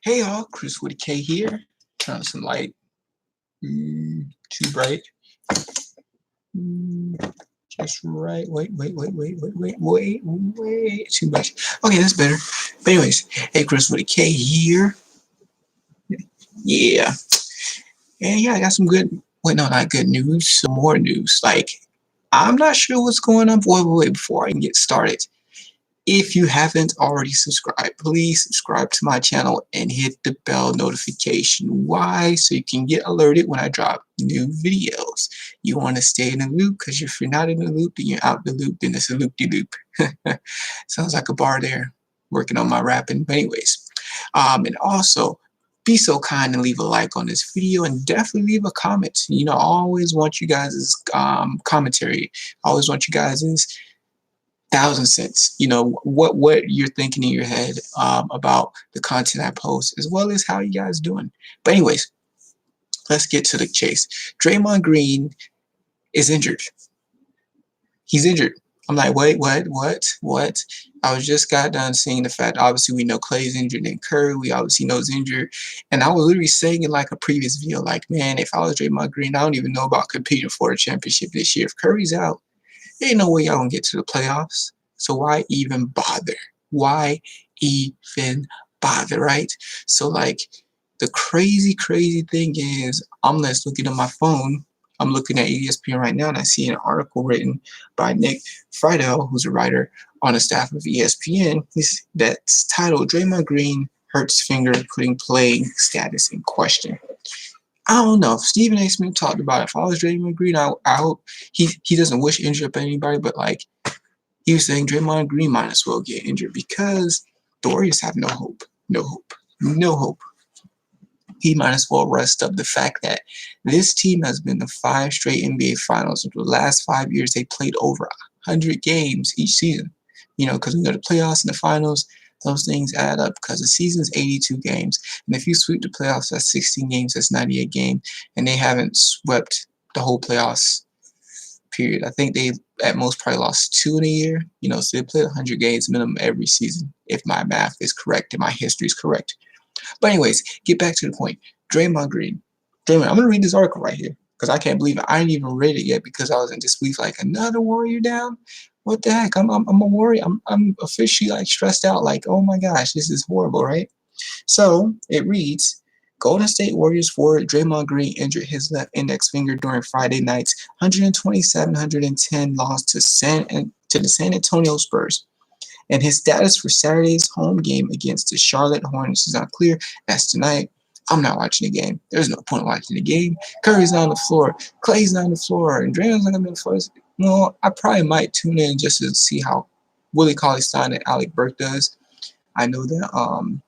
Hey all, Chris with a K here. Turn on some light. Too bright. Just right. Wait. Too much. Okay, that's better. But anyways, hey, Chris with a K here. Yeah. And yeah, I got some good, wait, no, not good news. Some more news. Like, I'm not sure what's going on. Wait, before I can get started. If you haven't already subscribed, please subscribe to my channel and hit the bell notification. Why? So you can get alerted when I drop new videos. You want to stay in the loop, because if you're not in the loop, then you're out the loop, then it's a loop-de-loop. Sounds like a bar there. Working on my rapping. But anyways, and also, be so kind and leave a like on this video and definitely leave a comment. You know, I always want you guys' commentary. I always want you guys' 1,000 cents. You know what you're thinking in your head about the content I post, as well as how you guys doing. But anyways, let's get to the chase. Draymond Green is injured. He's injured. I'm like, wait, what? I was just got done seeing the fact. Obviously, we know Clay's injured and Curry. We obviously know is injured. And I was literally saying in like a previous video, like, man, if I was Draymond Green, I don't even know about competing for a championship this year. If Curry's out, there ain't no way y'all gonna get to the playoffs. So why even bother? Why even bother, right? So like the crazy thing is, I'm just looking at my phone. I'm looking at ESPN right now, and I see an article written by Nick Friedel, who's a writer on the staff of ESPN. That's titled "Draymond Green Hurts Finger, Putting Playing Status in Question." I don't know. Stephen A. Smith talked about it. If I was Draymond Green, I hope he doesn't wish injury up anybody, but like he was saying, Draymond Green might as well get injured because the Warriors have no hope. No hope. He might as well rest up the fact that this team has been to 5 straight NBA Finals. For the last 5 years, they played over 100 games each season. You know, because we go to playoffs and the finals, those things add up because the season's 82 games. And if you sweep the playoffs, that's 16 games, that's 98 games. And they haven't swept the whole playoffs period. I think they at most probably lost 2 in a year. You know, so they played 100 games minimum every season, if my math is correct and my history is correct. But anyways, get back to the point. Draymond Green. I'm going to read this article right here because I can't believe it. I didn't even read it yet because I was in disbelief. Like, another Warrior down? What the heck? I'm a worry. I'm officially like stressed out. Like, oh my gosh, this is horrible, right? So it reads, Golden State Warriors forward Draymond Green injured his left index finger during Friday night's 127-110 loss to the San Antonio Spurs. And his status for Saturday's home game against the Charlotte Hornets is not clear. That's tonight. I'm not watching the game. There's no point in watching the game. Curry's not on the floor. Clay's not on the floor. And Draymond's not going to be on the floor. Well, I probably might tune in just to see how Willie Cauley-Stein and Alec Burke does. I know that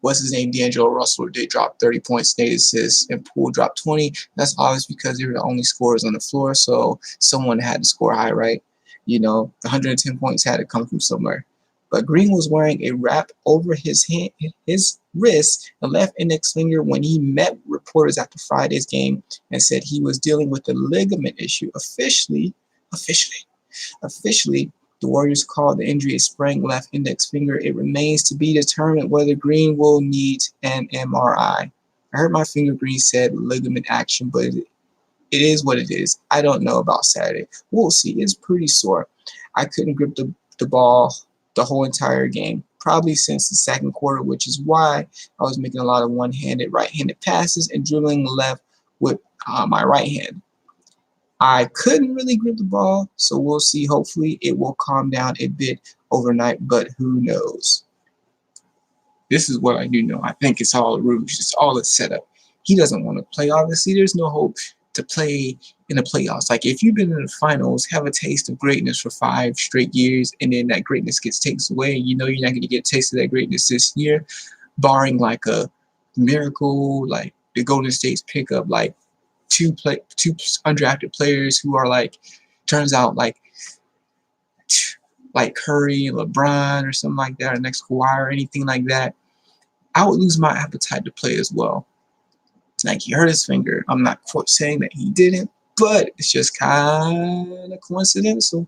what's his name? D'Angelo Russell did drop 30 points, 8 assists, and Poole dropped 20. That's obvious because they were the only scorers on the floor, so someone had to score high, right? You know, the 110 points had to come from somewhere. But Green was wearing a wrap over his wrist and left index finger when he met reporters after Friday's game and said he was dealing with a ligament issue. Officially, the Warriors called the injury a sprained left index finger. It remains to be determined whether Green will need an MRI. I hurt my finger, Green said, ligament action, but it is what it is. I don't know about Saturday. We'll see. It's pretty sore. I couldn't grip the ball the whole entire game, probably since the second quarter, which is why I was making a lot of one-handed, right-handed passes and dribbling left with my right hand. I couldn't really grip the ball, so we'll see. Hopefully, it will calm down a bit overnight, but who knows? This is what I do know. I think it's all a ruse. It's all a setup. He doesn't want to play. Obviously, there's no hope to play in the playoffs. Like, if you've been in the finals, have a taste of greatness for 5 straight years, and then that greatness gets taken away, you know you're not going to get a taste of that greatness this year, barring like a miracle, like the Golden State's pick up like two undrafted players who are like, turns out like Curry and LeBron or something like that, or next Kawhi or anything like that. I would lose my appetite to play as well. It's like he hurt his finger. I'm not saying that he didn't, but it's just kind of coincidental.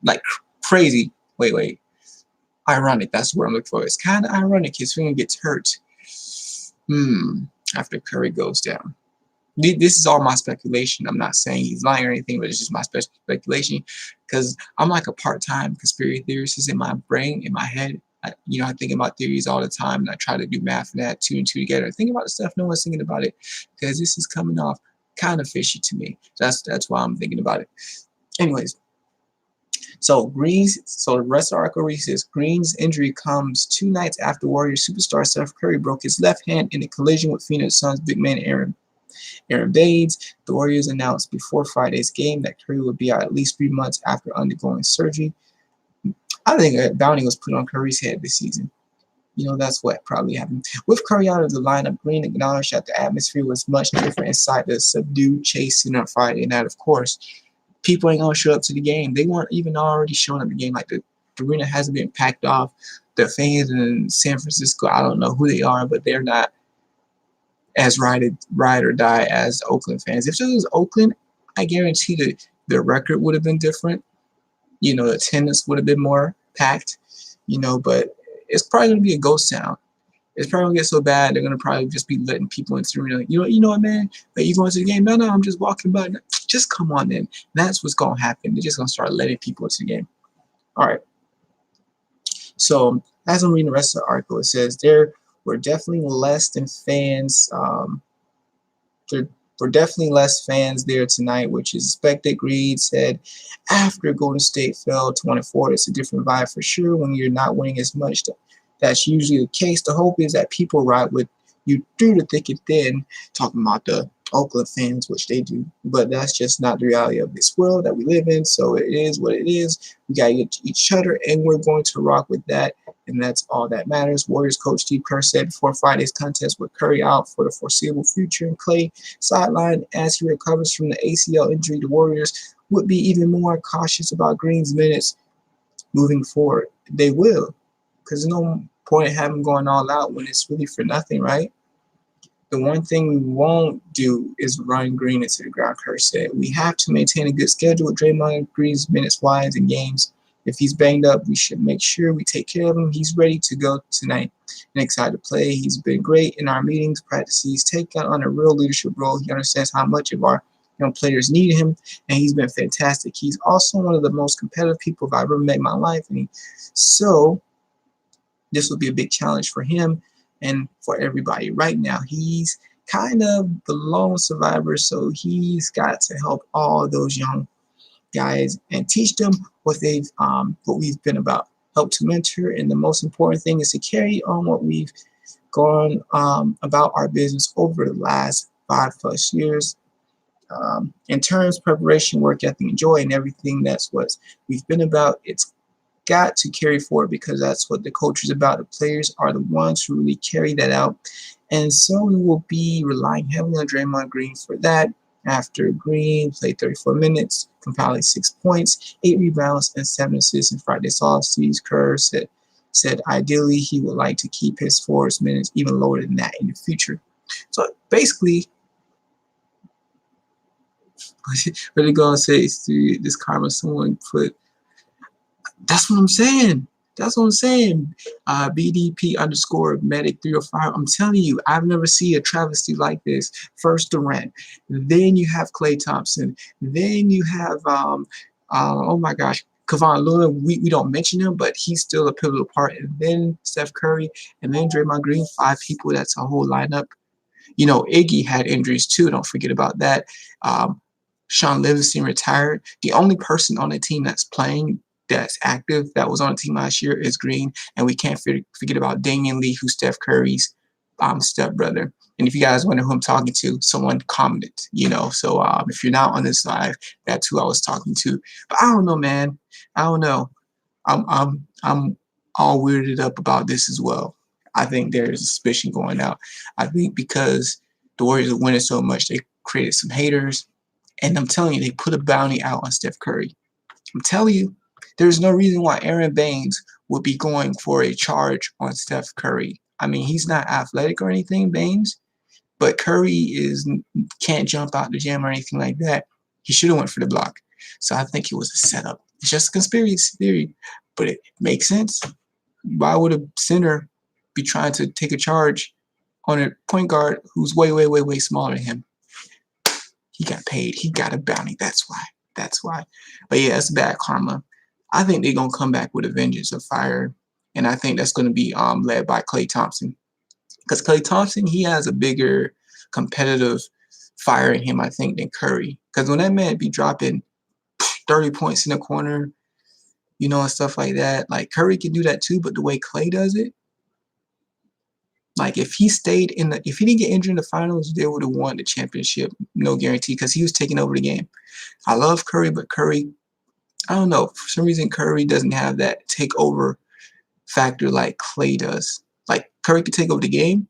Like crazy. Wait. Ironic, that's the word I'm looking for. It's kind of ironic his finger gets hurt after Curry goes down. This is all my speculation. I'm not saying he's lying or anything, but it's just my speculation because I'm like a part-time conspiracy theorist in my brain, in my head. I think about theories all the time, and I try to do math and add two and two together. I think about the stuff no one's thinking about it because this is coming off kind of fishy to me. That's why I'm thinking about it. Anyways, so the rest of the article reads this: Green's injury comes 2 nights after Warriors superstar Steph Curry broke his left hand in a collision with Phoenix Suns big man Aaron Baines. The Warriors announced before Friday's game that Curry would be out at least 3 months after undergoing surgery. I think a bounty was put on Curry's head this season. That's what probably happened. With Curry out of the lineup, Green acknowledged that the atmosphere was much different inside the subdued Chase Center on Friday night. Of course, people ain't gonna show up to the game. They weren't even already showing up to the game. Like the arena hasn't been packed off. The fans in San Francisco, I don't know who they are, but they're not as ride or die as Oakland fans. If it was Oakland, I guarantee that the record would have been different. The attendance would have been more packed. But it's probably gonna be a ghost town. It's probably gonna get so bad they're gonna probably just be letting people into the arena. You know what, man? Like, you going to the game? No, I'm just walking by. Just come on in. That's what's gonna happen. They're just gonna start letting people into the game. All right. So as I'm reading the rest of the article, it says there were definitely less than fans. There were definitely less fans there tonight, which is expected. Greed said after Golden State fell 24, it's a different vibe for sure when you're not winning as much. That's usually the case. The hope is that people ride with you through the thick and thin, talking about the Oakland fans, which they do. But that's just not the reality of this world that we live in. So it is what it is. We got to get to each other, and we're going to rock with that. And that's all that matters. Warriors coach Steve Kerr said before Friday's contest with Curry out for the foreseeable future and Clay sidelined as he recovers from the ACL injury, the Warriors would be even more cautious about Green's minutes moving forward. They will, because there's no point in having going all out when it's really for nothing, right? The one thing we won't do is run Green into the ground, Kerr said. We have to maintain a good schedule with Draymond Green's minutes wise in games. If he's banged up, we should make sure we take care of him. He's ready to go tonight and excited to play. He's been great in our meetings, practices. He's taken on a real leadership role. He understands how much of our young players need him, and he's been fantastic. He's also one of the most competitive people I've ever met in my life, so this will be a big challenge for him and for everybody. Right now, he's kind of the lone survivor, so he's got to help all those young guys and teach them what we've been about. Help to mentor, and the most important thing is to carry on what we've gone about our business over the last 5+ years. In terms of preparation, work ethic, and joy, and everything that's what we've been about, it's got to carry forward because that's what the culture is about. The players are the ones who really carry that out. And so we will be relying heavily on Draymond Green for that. After Green played 34 minutes, compiling 6 points, 8 rebounds, and 7 assists in Friday's loss, Steve Kerr said ideally he would like to keep his forwards minutes even lower than that in the future. So basically, what they're going to say is this karma someone put. That's what I'm saying. That's what I'm saying. BDP underscore medic 305. I'm telling you, I've never seen a travesty like this. First Durant, then you have Klay Thompson, then you have oh my gosh, Kevon Looney. We don't mention him, but he's still a pivotal part. And then Steph Curry, and then Draymond Green. 5 people. That's a whole lineup. Iggy had injuries too. Don't forget about that. Sean Livingston retired. The only person on the team that's playing, that's active, that was on the team last year is Green. And we can't forget about Damian Lee, who's Steph Curry's stepbrother. And if you guys wonder who I'm talking to, someone commented, So if you're not on this live, that's who I was talking to. But I don't know, man. I don't know. I'm all weirded up about this as well. I think there's a suspicion going out. I think because the Warriors are winning so much, they created some haters. And I'm telling you, they put a bounty out on Steph Curry. I'm telling you, there's no reason why Aaron Baines would be going for a charge on Steph Curry. I mean, he's not athletic or anything, Baines, but Curry can't jump out the gym or anything like that. He should have went for the block. So I think it was a setup. It's just a conspiracy theory, but it makes sense. Why would a center be trying to take a charge on a point guard who's way, way, way, way smaller than him? He got paid. He got a bounty. That's why. That's why. But yeah, it's bad karma. I think they're gonna come back with a vengeance of fire, and I think that's gonna be led by Klay Thompson, because Klay Thompson, he has a bigger competitive fire in him, I think, than Curry. Because when that man be dropping 30 points in the corner, and stuff like that, like Curry can do that too, but the way Klay does it, like if he didn't get injured in the finals, they would have won the championship, no guarantee, because he was taking over the game. I love Curry, but Curry, I don't know, for some reason Curry doesn't have that takeover factor like Klay does. Like Curry could take over the game,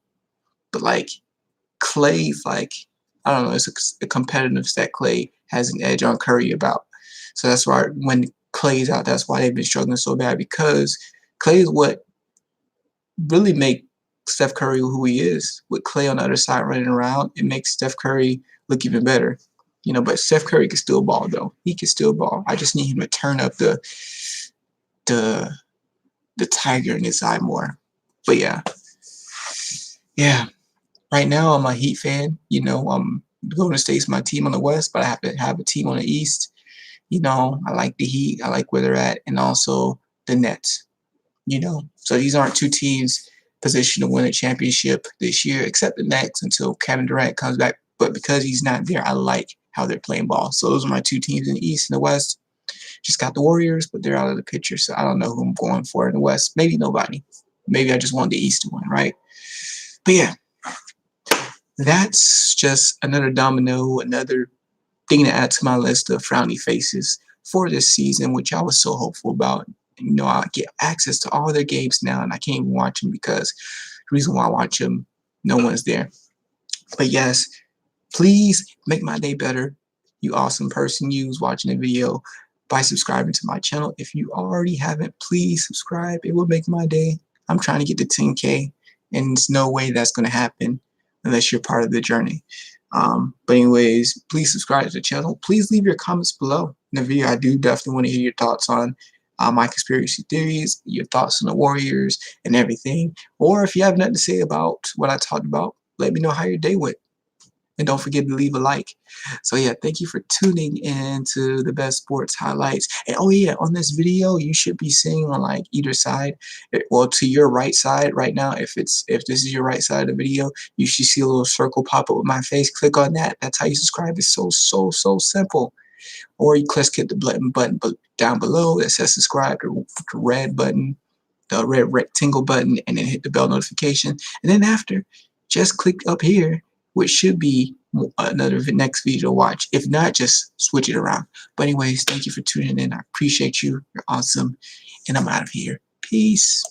but like Klay's like, I don't know, it's a competitiveness that Klay has an edge on Curry about. So that's why when Klay's out, that's why they've been struggling so bad, because Klay is what really make Steph Curry who he is. With Klay on the other side running around, it makes Steph Curry look even better. But Steph Curry can still ball though. He can still ball. I just need him to turn up the tiger in his eye more. But yeah. Right now I'm a Heat fan. Golden State's my team on the West, but I have to have a team on the East. I like the Heat. I like where they're at, and also the Nets. So these aren't two teams positioned to win a championship this year, except the Nets until Kevin Durant comes back. But because he's not there, I like how they're playing ball. So those are my two teams in the East and the West. Just got the Warriors, but they're out of the picture, so I don't know who I'm going for in the West. Maybe nobody. Maybe I just want the East to win, right? But yeah, that's just another domino, another thing to add to my list of frowny faces for this season, which I was so hopeful about. I get access to all their games now, and I can't even watch them because the reason why I watch them, no one's there. But yes, please make my day better. You awesome person, who's watching the video, by subscribing to my channel. If you already haven't, please subscribe. It will make my day. I'm trying to get to 10K, and there's no way that's going to happen unless you're part of the journey. But anyways, please subscribe to the channel. Please leave your comments below in the video. I do definitely want to hear your thoughts on my conspiracy theories, your thoughts on the Warriors and everything. Or if you have nothing to say about what I talked about, let me know how your day went. And don't forget to leave a like. So yeah, thank you for tuning in to the best sports highlights. And oh yeah, on this video, you should be seeing on like either side, well, to your right side right now, if this is your right side of the video, you should see a little circle pop up with my face. Click on that. That's how you subscribe. It's so simple. Or you hit the button down below that says subscribe, the red button, the red rectangle button, and then hit the bell notification. And then after, just click up here, which should be another next video to watch. If not, just switch it around. But anyways, thank you for tuning in. I appreciate you. You're awesome. And I'm out of here. Peace.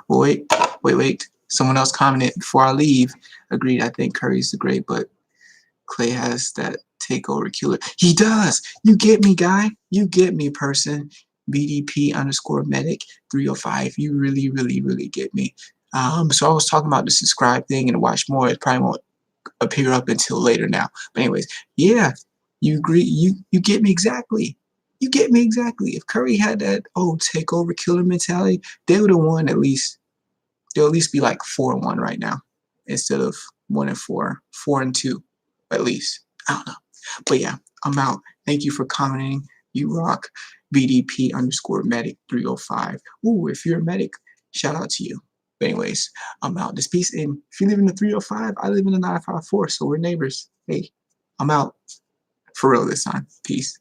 Wait. Someone else commented before I leave. Agreed, I think Curry's the great, but Klay has that takeover killer. He does. You get me, guy. You get me, person. BDP_medic 305. You really get me. So I was talking about the subscribe thing and watch more. It probably won't appear up until later now. But anyways, yeah, you agree. You get me exactly. You get me exactly. If Curry had that takeover killer mentality, they would have won at least. They'll at least be like 4-1 right now instead of 1-4, 4-2 at least. I don't know. But yeah, I'm out. Thank you for commenting. You rock. BDP_medic 305. Ooh, if you're a medic, shout out to you. But anyways, I'm out. This piece. And if you live in the 305, I live in the 954, so we're neighbors. Hey, I'm out. For real this time. Peace.